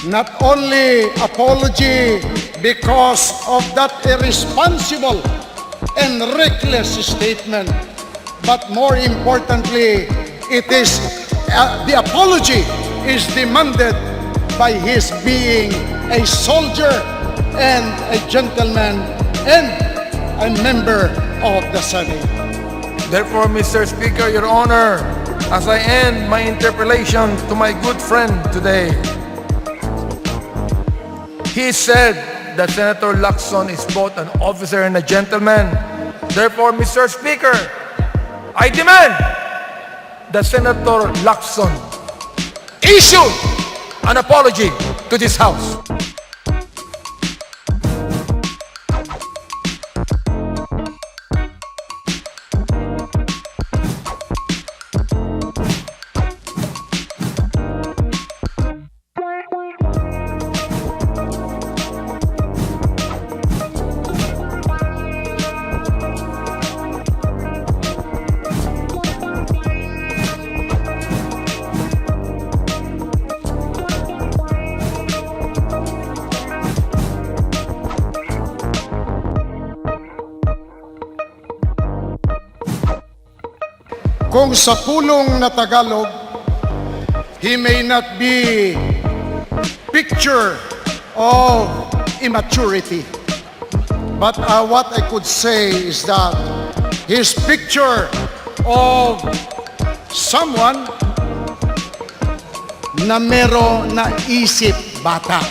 not only apology because of that irresponsible and reckless statement, but more importantly, the apology is demanded by his being a soldier and a gentleman and a member of the Senate. Therefore, Mr. Speaker, Your Honor, as I end my interpellation to my good friend today, he said that Senator Lacson is both an officer and a gentleman. Therefore, Mr. Speaker, I demand that Senator Lacson issue an apology to this House. Kung sa pulong na Tagalog, he may not be picture of immaturity. But what I could say is that his picture of someone na meron na isip bata.